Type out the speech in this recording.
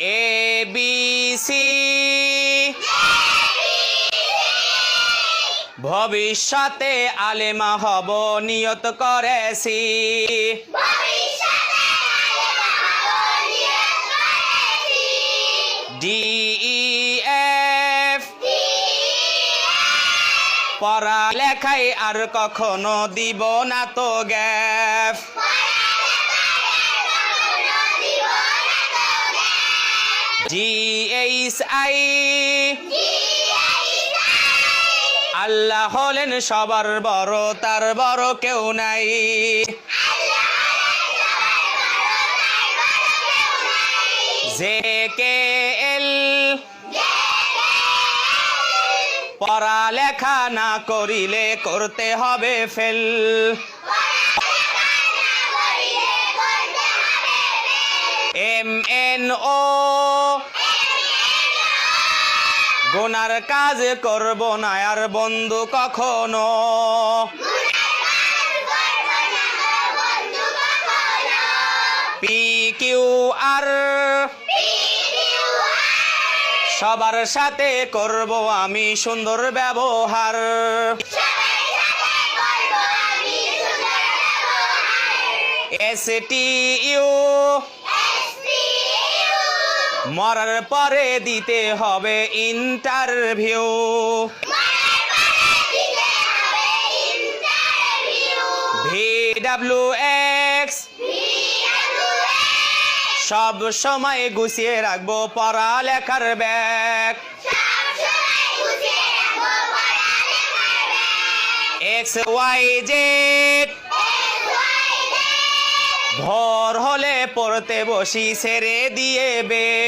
ABC ভবিষ্যতে আলেমা হব নিয়ত করেছি। DEF পড়ালেখায় আর কখনো দিব না তো গ্যাপ। GHI আল্লাহ হলেন সবার বড়, তার বড় কেউ নাই। JKL পড়ালেখা না করিলে করতে হবে ফেল। MNO গুনার কাজ করব না আর বন্ধু কখনো। PQR সবার সাথে করব আমি সুন্দর ব্যবহার। STU মরার পরে দিতে হবে ইন্টারভিউ। VWX সব সময় গুছিয়ে রাখবো পড়ালেখার ব্যাগ। XYZ ভোর হলে পড়তে বসি ছেড়ে দিয়ে বে।